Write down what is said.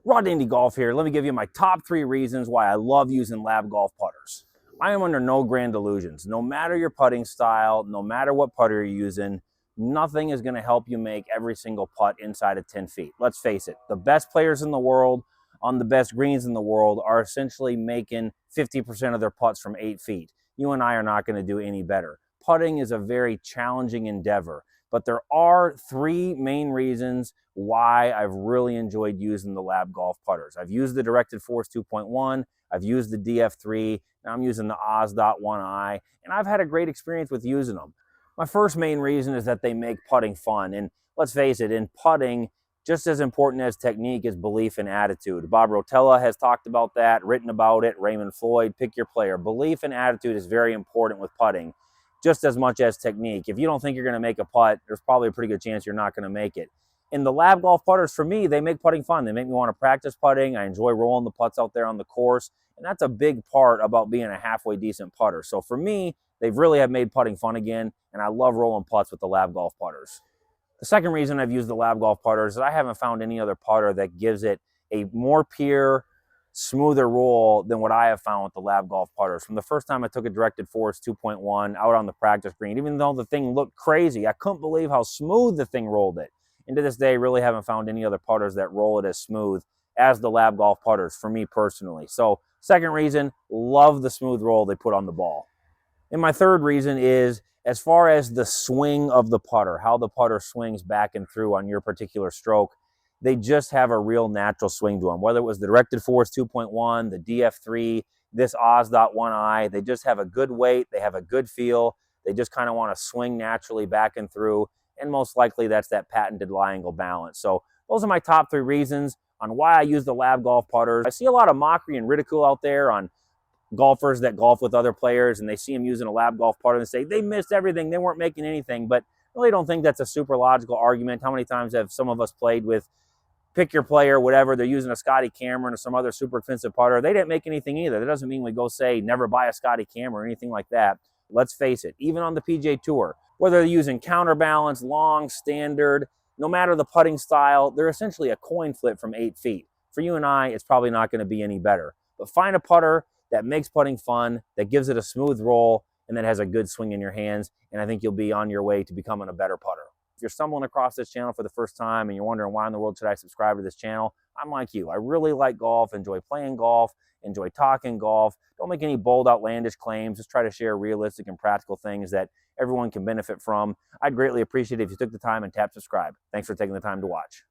Raw Dandy Golf here. Let me give you my top 3 reasons why I love using Lab Golf putters. I am under no grand illusions. No matter your putting style, no matter what putter you're using, nothing is going to help you make every single putt inside of 10 feet. Let's face it, the best players in the world on the best greens in the world are essentially making 50% of their putts from 8 feet. You and I are not going to do any better. Putting is a very challenging endeavor, but there are 3 main reasons why I've really enjoyed using the Lab Golf putters. I've used the Directed Force 2.1, I've used the DF3, now I'm using the Oz.1i, and I've had a great experience with using them. My first main reason is that they make putting fun, and let's face it, in putting, just as important as technique is belief and attitude. Bob Rotella has talked about that, written about it, Raymond Floyd, pick your player. Belief and attitude is very important with putting, just as much as technique. If you don't think you're going to make a putt, there's probably a pretty good chance you're not going to make it. In the Lab Golf putters, for me, they make putting fun. They make me want to practice putting. I enjoy rolling the putts out there on the course, and that's a big part about being a halfway decent putter. So for me, they really have made putting fun again, and I love rolling putts with the Lab Golf putters. The second reason I've used the Lab Golf putters is I haven't found any other putter that gives it a more pure, smoother roll than what I have found with the Lab Golf putters. From the first time I took a Directed Force 2.1 out on the practice green, even though the thing looked crazy, I couldn't believe how smooth the thing rolled it. And to this day, really haven't found any other putters that roll it as smooth as the Lab Golf putters for me personally. So second reason, love the smooth roll they put on the ball. And my third reason is as far as the swing of the putter, how the putter swings back and through on your particular stroke, they just have a real natural swing to them. Whether it was the Directed Force 2.1, the DF3, this Oz.1i, they just have a good weight, they have a good feel, they just kind of want to swing naturally back and through, and most likely that's that patented lie angle balance. So those are my top 3 reasons on why I use the Lab Golf putters. I see a lot of mockery and ridicule out there on golfers that golf with other players, and they see them using a Lab Golf putter and say they missed everything, they weren't making anything. But I really don't think that's a super logical argument. How many times have some of us played with pick your player, whatever, they're using a Scotty Cameron or some other super expensive putter, they didn't make anything either. That doesn't mean we go say never buy a Scotty Cameron or anything like that. Let's face it, even on the PGA Tour, whether they're using counterbalance, long, standard, no matter the putting style, they're essentially a coin flip from 8 feet. For you and I, it's probably not going to be any better. But find a putter that makes putting fun, that gives it a smooth roll, and that has a good swing in your hands, and I think you'll be on your way to becoming a better putter. If you're stumbling across this channel for the first time and you're wondering why in the world should I subscribe to this channel, I'm like you. I really like golf, enjoy playing golf, enjoy talking golf. Don't make any bold, outlandish claims. Just try to share realistic and practical things that everyone can benefit from. I'd greatly appreciate it if you took the time and tapped subscribe. Thanks for taking the time to watch.